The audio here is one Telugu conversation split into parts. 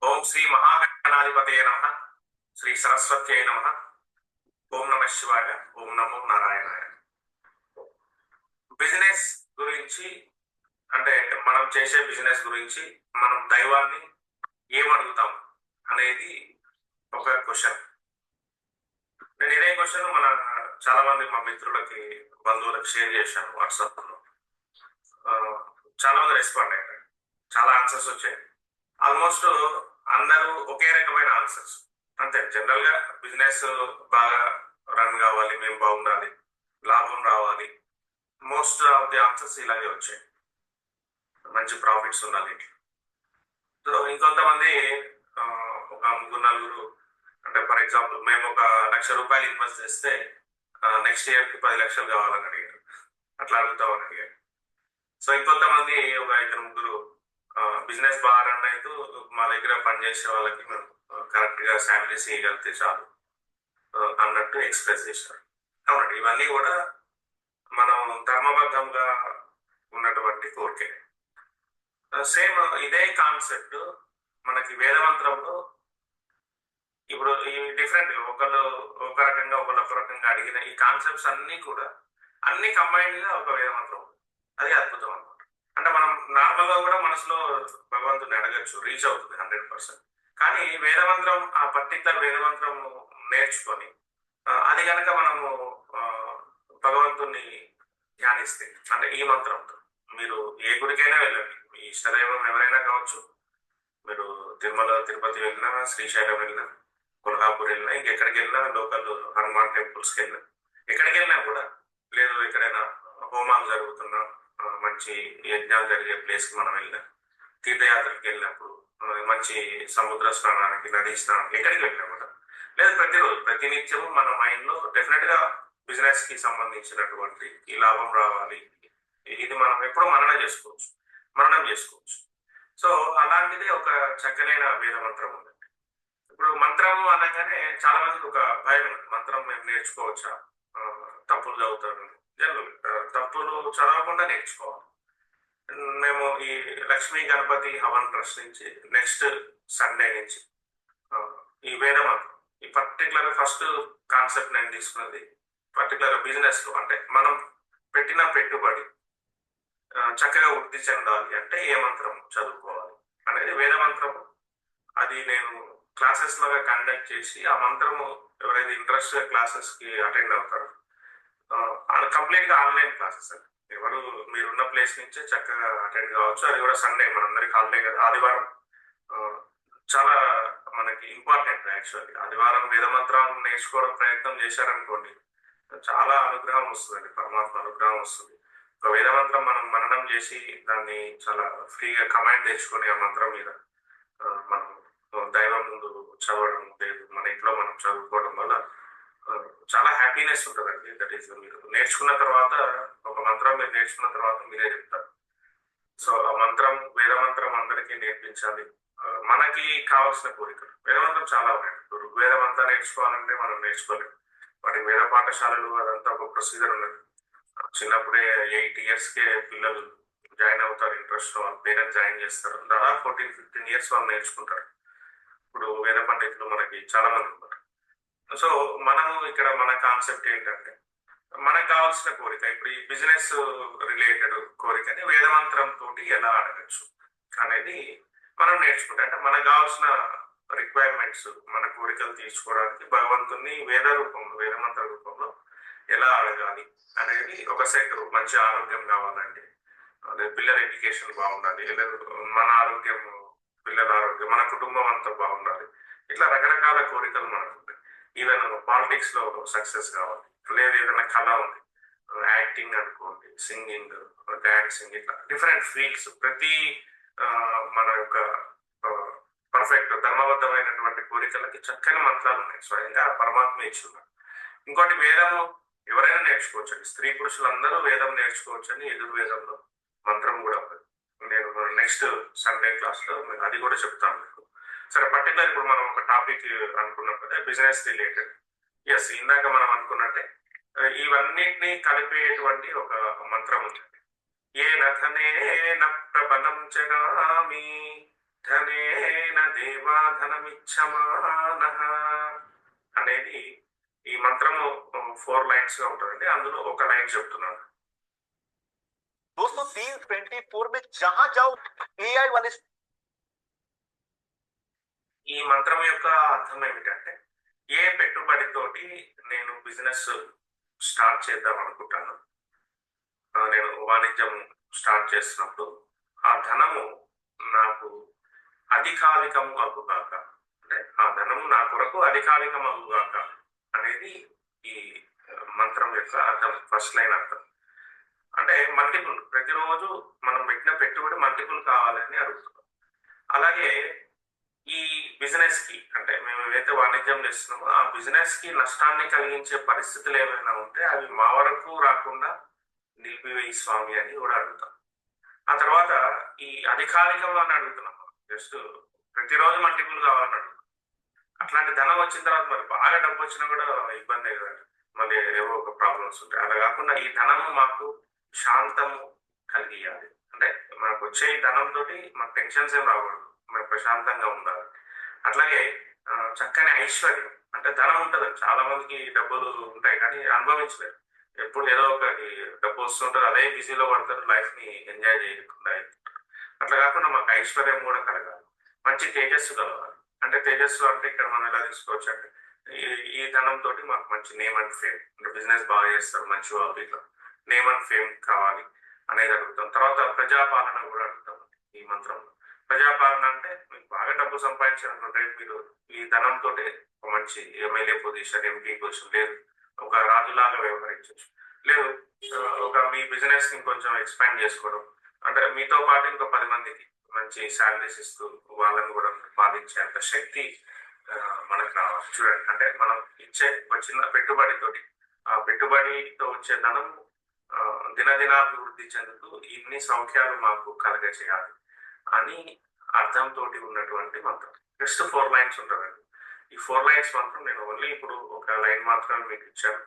ఓం శ్రీ మహాగణాధిపతయ నమ. శ్రీ సరస్వత్యై నమ. ఓం నమ శివాయ. ఓం నమో నారాయణాయ. బిజినెస్ గురించి అంటే మనం చేసే బిజినెస్ గురించి మనం దైవాన్ని ఏమడుగుతాం అనేది ఒక క్వశ్చన్. నేను ఇదే క్వశ్చన్ చాలా మంది మా మిత్రులకి, బంధువులకు షేర్ చేశాను వాట్సాప్ లో. చాలా మంది రెస్పాండ్ అయ్యారు. చాలా ఆన్సర్స్ వచ్చాయి. ఆల్మోస్ట్ అందరూ ఒకే రకమైన ఆన్సర్స్. అంతే, జనరల్ గా బిజినెస్ బాగా రన్ కావాలి, మేము బాగుండాలి, లాభం రావాలి. మోస్ట్ ఆఫ్ ది ఆన్సర్స్ ఇలాగే వచ్చాయి. మంచి ప్రాఫిట్స్ ఉండాలి. సో ఇంకొంతమంది ఒక ముగ్గురు నలుగురు, అంటే ఫర్ ఎగ్జాంపుల్ మేము ఒక ₹1,00,000 ఇన్వెస్ట్ చేస్తే నెక్స్ట్ ఇయర్ కి 10 లక్షలు కావాలని అడిగారు. అట్లా అడుగుతామని అడిగారు. సో ఇంకొంతమంది ఒక 5-6 బిజినెస్ బాగా రన్ అయితే మా దగ్గర పనిచేసే వాళ్ళకి మేము కరెక్ట్ గా శాలరీస్ ఇవ్వగలిగితే చాలు అన్నట్టు ఎక్స్ప్రెస్ చేశారు. అవునండి, ఇవన్నీ కూడా మనం ధర్మబద్ధంగా ఉన్నటువంటి కోరికే. సేమ్ ఇదే కాన్సెప్ట్ మనకి వేదమంత్రంలో ఇప్పుడు ఈ డిఫరెంట్ ఒకళ్ళు ఒక రకంగా ఒకళ్ళు ఒక రకంగా అడిగిన ఈ కాన్సెప్ట్స్ అన్ని కూడా అన్ని కంబైన్డ్ గా ఒక వేదమంత్రం. అది అద్భుతం అనమాట. అంటే మనం నార్మల్ గా కూడా మనసులో భగవంతుని అడగచ్చు, రీచ్ అవుతుంది 100%. కానీ వేదమంత్రం, ఆ పర్టికులర్ వేదమంత్రం నేర్చుకొని అది కనుక మనము భగవంతుని ధ్యానిస్తే, అంటే ఈ మంత్రంతో మీరు ఏ గుడికైనా వెళ్ళండి, మీ ఇష్టదైవం ఎవరైనా కావచ్చు, మీరు తిరుమల తిరుపతి వెళ్ళినా, శ్రీశైలం వెళ్ళినా, కొల్హాపూర్ వెళ్ళినా, ఇంకెక్కడికి వెళ్ళినా, లోకల్ హనుమాన్ టెంపుల్స్కి వెళ్ళినా, ఎక్కడికి వెళ్ళినా కూడా, లేదు ఎక్కడైనా హోమాలు జరుగుతున్నా, మంచి యజ్ఞాలు జరిగే ప్లేస్కి మనం వెళ్ళినా, తీర్థయాత్రకి వెళ్ళినప్పుడు, మంచి సముద్ర స్నానానికి, నదీ స్నానానికి, ఎక్కడికి వెళ్ళినా కూడా, లేదు ప్రతిరోజు ప్రతినిత్యం మన మైండ్ లో డెఫినెట్ గా బిజినెస్ కి సంబంధించినటువంటి ఈ లాభం రావాలి, ఇది మనం ఎప్పుడూ మననం చేసుకోవచ్చు. సో అలాంటిది ఒక చక్కనైన వేద మంత్రం ఉందండి. ఇప్పుడు మంత్రం అనగానే చాలా మందికి ఒక భయం ఉంది. మంత్రం మేము నేర్చుకోవచ్చా, తప్పులు చదువుతాను. తప్పులు చదవకుండా నేర్చుకోవాలి. మేము ఈ లక్ష్మీ గణపతి హవన్ ట్రస్ట్ నుంచి నెక్స్ట్ సండే నుంచి ఈ వేద మంత్రం, ఈ పర్టికులర్ ఫస్ట్ కాన్సెప్ట్ నేను తీసుకున్నది పర్టికులర్ బిజినెస్ లో, అంటే మనం పెట్టిన పెట్టుబడి చక్కగా వృద్ధి చెందాలి అంటే ఏ మంత్రం చదువుకోవాలి అనేది వేద మంత్రము. అది నేను క్లాసెస్ లాగా కండక్ట్ చేసి ఆ మంత్రము ఎవరైతే ఇంట్రెస్ట్ క్లాసెస్ కి అటెండ్ అవుతారో కంప్లీట్ గా ఆన్లైన్ క్లాసెస్ అండి. ఎవరు మీరున్న ప్లేస్ నుంచే చక్కగా అటెండ్ కావచ్చు. అది కూడా సండే, మనందరికి హాలిడే కదా. ఆదివారం చాలా మనకి ఇంపార్టెంట్. యాక్చువల్లీ ఆదివారం వేద మంత్రం నేర్చుకోవడం ప్రయత్నం చేశారనుకోండి, చాలా అనుగ్రహం వస్తుందండి, పరమాత్మ అనుగ్రహం వస్తుంది. ఒక వేద మంత్రం మనం మననం చేసి దాన్ని చాలా ఫ్రీగా కమాండ్ తెచ్చుకొని ఆ మంత్రం మీద మనం దైవం ముందు చదవడం, లేదు మన ఇంట్లో మనం చదువుకోవడం వల్ల చాలా హ్యాపీనెస్ ఉంటుందండి. దట్ ఈస్ మీరు నేర్చుకున్న తర్వాత, ఒక మంత్రం మీరు నేర్చుకున్న తర్వాత మీరే చెప్తారు. సో ఆ మంత్రం, వేద మంత్రం అందరికీ నేర్పించాలి. మనకి కావాల్సిన కోరికలు వేదమంత్రం చాలా ఉన్నాయి. ఋగ్వేదం అంతా నేర్చుకోవాలంటే మనం నేర్చుకోలేము. వాటి వేద పాఠశాలలు అదంతా ఒక ప్రొసీజర్ ఉన్నది. చిన్నప్పుడే 8 years కే పిల్లలు జాయిన్ అవుతారు. ఇంట్రెస్ట్ వాళ్ళ పేరెంట్స్ జాయిన్ చేస్తారు. దాదాపు 14-15 years వాళ్ళు నేర్చుకుంటారు. ఇప్పుడు వేద పండితులు మనకి చాలా మంది ఉన్నారు. సో మనము ఇక్కడ మన కాన్సెప్ట్ ఏంటంటే, మనకు కావాల్సిన కోరిక, ఇప్పుడు ఈ బిజినెస్ రిలేటెడ్ కోరికని వేదమంత్రం తోటి ఎలా అడగచ్చు అనేది మనం నేర్చుకుంటాం. అంటే మనకు కావాల్సిన రిక్వైర్మెంట్స్, మన కోరికలు తీర్చుకోవడానికి భగవంతుని వేదమంత్ర రూపంలో ఎలా అడగాలి అనేది ఒక సెట్. మంచి ఆరోగ్యం కావాలండి, పిల్లల ఎడ్యుకేషన్ బాగుండాలి, మన ఆరోగ్యం, పిల్లల ఆరోగ్యం, మన కుటుంబం అంతా బాగుండాలి. ఇట్లా రకరకాల కోరికలు మనకు ఉంటాయి. ఈవెన్ పాలిటిక్స్ లో సక్సెస్ కావాలి, లేదు ఏదైనా కళ ఉంది, యాక్టింగ్ అనుకోండి, సింగింగ్, డాన్సింగ్, ఇట్లా డిఫరెంట్ ఫీల్డ్స్. ప్రతి మన యొక్క పర్ఫెక్ట్ ధర్మబద్ధమైనటువంటి కోరికలకి చక్కని మంత్రాలు ఉన్నాయి, స్వయంగా పరమాత్మ ఇచ్చున్నారు. ఇంకోటి, వేదము ఎవరైనా నేర్చుకోవచ్చండి. స్త్రీ పురుషులందరూ వేదం నేర్చుకోవచ్చని యజుర్వేదంలో మంత్రం కూడా ఉంది. నేను నెక్స్ట్ సండే క్లాస్ లో అది కూడా చెప్తాను మీకు. సరే, పర్టికులర్ ఇప్పుడు మనం ఒక టాపిక్ అనుకున్నాం కదా, బిజినెస్ రిలేటెడ్. ఎస్, ఇందాక మనం అనుకున్నట్టే ఇవన్నిటిని కలిపేటువంటి ఒక మంత్రం ఉంది. ఏ నథనే ప్రపన్నం చగామి ధనేన దేవాధనమిచ్చమానః అనేది ఈ మంత్రము 4 లైన్స్ గా ఉంటుందండి. అందులో ఒక లైన్ చెప్తున్నాను. दोस्तों 324 में जहां जाओ AI वाले ఈ మంత్రం యొక్క అర్థం ఏమిటంటే, ఏ పెట్టుబడితోటి నేను బిజినెస్ స్టార్ట్ చేద్దాం అనుకుంటాను, నేను వాణిజ్యం స్టార్ట్ చేసినప్పుడు ఆ ధనము నాకు అధికారికము అగుగాక, అంటే ఆ ధనము నా కొరకు అధికారికం అగుగాక అనేది ఈ మంత్రం యొక్క అర్థం. ఫస్ట్ లైన్ అర్థం అంటే మల్టిపుల్, ప్రతిరోజు మనం పెట్టిన పెట్టుబడి మల్టిపుల్ కావాలని అడుగుతున్నాం. అలాగే ఈ బిజినెస్ కి, అంటే మేము ఏదైతే వాణిజ్యం చేస్తున్నామో ఆ బిజినెస్ కి నష్టాన్ని కలిగించే పరిస్థితులు ఏమైనా ఉంటే అవి మా వరకు రాకుండా నిలిపివేయి స్వామి అని కూడా అడుగుతాం. ఆ తర్వాత ఈ అధికారికంలో అని అడుగుతున్నాం, జస్ట్ ప్రతిరోజు మల్టిపుల్ కావాలని అడుగుతాం. అట్లాంటి ధనం వచ్చిన తర్వాత మరి బాగా డబ్బు వచ్చినా కూడా ఇబ్బంది కదండి, మళ్ళీ ఏవో ఒక ప్రాబ్లమ్స్ ఉంటాయి. అలా కాకుండా ఈ ధనము మాకు శాంతము కలిగియాలి, అంటే మనకు వచ్చే ఈ ధనంతో మాకు టెన్షన్స్ ఏం రాకూడదు, మనం ప్రశాంతంగా ఉండాలి. అట్లాగే చక్కని ఐశ్వర్యం, అంటే ధనం ఉంటుంది, చాలా మందికి డబ్బులు ఉంటాయి కానీ అనుభవించలేరు. ఎప్పుడు ఏదో ఒక డబ్బు వస్తుంటారు, అదే బిజీలో పడతారు, లైఫ్ ని ఎంజాయ్ చేయకుండా అయిపోతారు. అట్లా కాకుండా మాకు ఐశ్వర్యం కూడా కలగాలి, మంచి తేజస్సు కలగాలి. అంటే తేజస్సు అంటే ఇక్కడ మనం ఎలా తీసుకోవచ్చు అంటే, ఈ ధనంతో మాకు మంచి నేమ్ అండ్ ఫేమ్, అంటే బిజినెస్ బాగా చేస్తారు మంచి వాళ్ళు, ఇట్లా నేమ్ అండ్ ఫేమ్ కావాలి అనేది అడుగుతాం. తర్వాత ప్రజాపాలన కూడా అడుగుతాం ఈ మంత్రంలో. ప్రజాపాలన అంటే మీకు బాగా డబ్బు సంపాదించాలనుకుంటే మీరు ఈ ధనంతో ఒక మంచి ఎమ్మెల్యే పొజిషన్, ఎంపీ పొజిషన్, లేదు ఒక రాజులాగా వ్యవహరించవచ్చు, లేదు ఒక మీ బిజినెస్ ని కొంచెం ఎక్స్పాండ్ చేసుకోవడం, అంటే మీతో పాటు ఇంకో 10 మందికి మంచి శాలరీస్ ఇస్తూ వాళ్ళని కూడా పాలించేంత శక్తి మనకు రావాలి. చూడండి, అంటే మనం ఇచ్చే వచ్చిన పెట్టుబడితోటి, ఆ పెట్టుబడితో వచ్చే ధనం దినదినాభివృద్ధి చెందుతూ ఇన్ని సౌఖ్యాలు మాకు కలగచేయాలి అని అర్థంతో ఉన్నటువంటి మంత్రం. జస్ట్ 4 లైన్స్ ఉంటుందండి. ఈ 4 లైన్స్ మాత్రం నేను ఓన్లీ ఇప్పుడు ఒక లైన్ మాత్రమే మీకు ఇచ్చాను.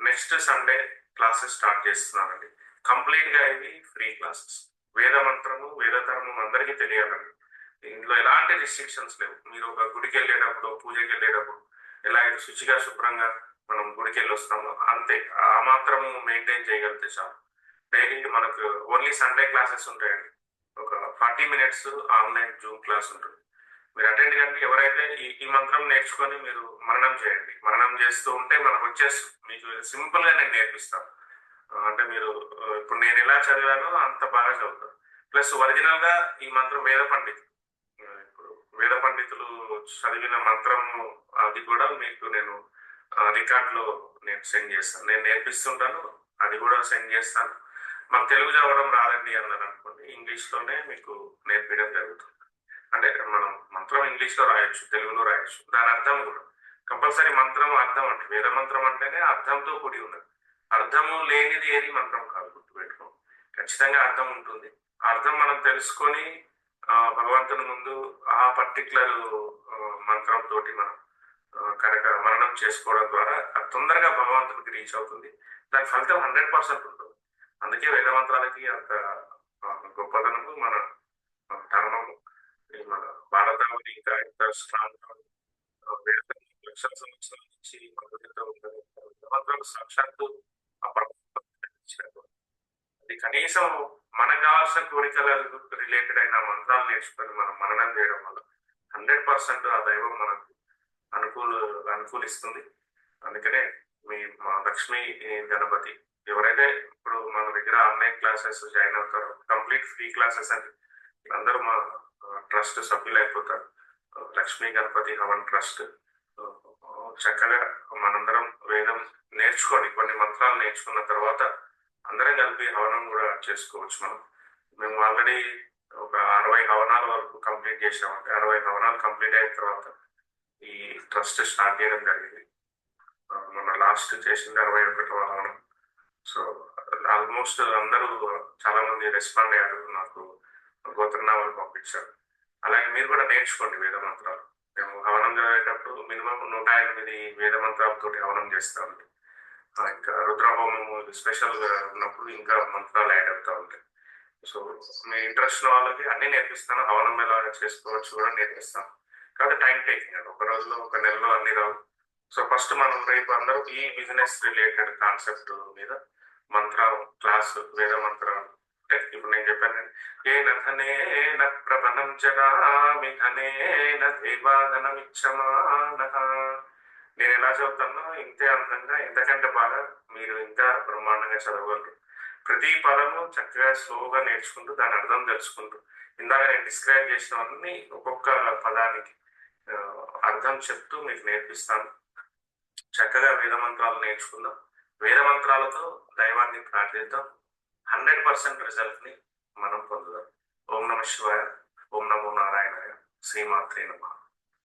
నెక్స్ట్ సండే క్లాసెస్ స్టార్ట్ చేస్తున్నానండి. కంప్లీట్ గా ఇవి ఫ్రీ క్లాసెస్. వేద మంత్రము, వేదధర్మం అందరికీ తెలియాలండి. ఇందులో ఎలాంటి రిస్ట్రిక్షన్స్ లేవు. మీరు ఒక గుడికి వెళ్ళేటప్పుడు, పూజకి వెళ్ళేటప్పుడు ఎలా శుచిగా శుభ్రంగా మనం గుడికి వెళ్ళి వస్తాము అంతే, ఆ మాత్రము మెయింటైన్ చేయగలిగితే చాలు. డైలీ మనకు ఓన్లీ సండే క్లాసెస్ ఉంటాయండి. ఒక 40 మినిట్స్ ఆన్లైన్ జూమ్ క్లాస్ ఉంటుంది, మీరు అటెండ్ కండి. ఎవరైతే ఈ మంత్రం నేర్చుకొని మీరు మననం చేయండి, మననం చేస్తూ ఉంటే మనకు వచ్చేస్తుంది. మీకు సింపుల్ గా నేను నేర్పిస్తాను. అంటే మీరు ఇప్పుడు నేను ఎలా చదివానో అంత బాగా చదువుతారు. ప్లస్ ఒరిజినల్ గా ఈ మంత్రం వేద పండితులు, ఇప్పుడు వేద పండితులు చదివిన మంత్రము అది కూడా మీకు నేను రికార్డులో నేను సెండ్ చేస్తాను. నేను నేర్పిస్తుంటాను, అది కూడా సెండ్ చేస్తాను. మాకు తెలుగు చదవడం రాదండి అన్నారు అనుకోండి, ఇంగ్లీష్లోనే మీకు నేర్పించడం జరుగుతుంది. అంటే మనం మంత్రం ఇంగ్లీష్ లో రాయొచ్చు, తెలుగులో రాయొచ్చు. దాని అర్థం కూడా కంపల్సరీ మంత్రం అర్థం, అంటే వేద మంత్రం అంటేనే అర్థంతో కూడి ఉన్నది. అర్థము లేనిది ఏది మంత్రం కాదు, గుర్తుపెట్టుకో. ఖచ్చితంగా అర్థం ఉంటుంది. ఆ అర్థం మనం తెలుసుకొని భగవంతుని ముందు ఆ పర్టికులర్ మంత్రంతో మనం కనుక మననం చేసుకోవడం ద్వారా అది తొందరగా భగవంతునికి రీచ్ అవుతుంది. దాని ఫలితం 100% ఉంటుంది. అందుకే వేద మంత్రాలకి అంత గొప్పదనము, మన ధర్మము, మన భారతావని ఇంకా ఇంత స్ట్రాంగ్ లక్షల సంవత్సరాల నుంచి మంత్రాలు సాక్షాత్తు అది కనీసం మనకు కావాల్సిన కోరికలకు రిలేటెడ్ అయిన మంత్రాలు నేర్చుకొని మనం మననం చేయడం వల్ల 100% ఆ దైవం మనకు అనుకూలిస్తుంది. అందుకనే మా లక్ష్మీ గణపతి ఎవరైతే ఇప్పుడు మన దగ్గర ఆన్లైన్ క్లాసెస్ జాయిన్ అవుతారో, కంప్లీట్ ఫ్రీ క్లాసెస్ అని అందరూ మా ట్రస్ట్ సభ్యులు అయిపోతారు. లక్ష్మీ గణపతి హవన్ ట్రస్ట్. చక్కగా మనందరం వేదం నేర్చుకొని కొన్ని మంత్రాలు నేర్చుకున్న తర్వాత అందరం కలిపి హవనం కూడా చేసుకోవచ్చు. మేము ఆల్రెడీ ఒక 60 హవనాల వరకు కంప్లీట్ చేసామంటే, 60 హవనాలు కంప్లీట్ అయిన తర్వాత ఈ ట్రస్ట్ స్టార్ట్ చేయడం జరిగింది. మన లాస్ట్ చేసింది 61వ హవనం. సో ఆల్మోస్ట్ అందరూ చాలా మంది రెస్పాండ్ అయ్యారు, నాకు గోత్రనామాలు పంపించారు. అలాగే మీరు కూడా నేర్చుకోండి వేద మంత్రాలు. మేము హవనం చదివేటప్పుడు మినిమం 108 వేద మంత్రాలతో హవనం చేస్తామండి. ఇంకా రుద్రహోమము స్పెషల్ గా ఉన్నప్పుడు ఇంకా మంత్రాలు యాడ్ అవుతూ ఉంటాయి. సో మీ ఇంట్రెస్ట్ ఉన్న వాళ్ళకి అన్ని నేర్పిస్తాను. హవనం ఎలా చేసుకోవచ్చు కూడా నేర్పిస్తాను. కాబట్టి టైం టేకింగ్ అండి. ఒక రోజులో ఒక నెలలో అన్ని రావు. సో ఫస్ట్ మనం రేపు అందరూ ఈ బిజినెస్ రిలేటెడ్ కాన్సెప్ట్ మీద మంత్రం క్లాస్ వేద మంత్రాలు అంటే ఇప్పుడు నేను చెప్పాను కదా, ఏ నథనేన ప్రబలం జగామి ఘనేన దేవాదనమిచ్చమానః. నేను ఎలా చదువుతానో ఇంతే అందంగా ఇంతకంటే బాగా మీరు ఇంకా బ్రహ్మాండంగా చదవగలరు. ప్రతి పదము చక్కగా స్లోగా నేర్చుకుంటూ దాని అర్థం తెలుసుకుంటూ ఇందాక నేను డిస్క్రైబ్ చేసినవన్నీ ఒక్కొక్క పదానికి అర్థం చెప్తూ మీకు నేర్పిస్తాను. చక్కగా వేద మంత్రాలు నేర్చుకుందాం. వేద మంత్రాలతో దైవాన్ని ప్రార్థిద్దాం. 100% రిజల్ట్ ని మనం పొందుదాం. ఓం నమ శివాయ, ఓం నమో నారాయణాయ, శ్రీమాత్రే నమః.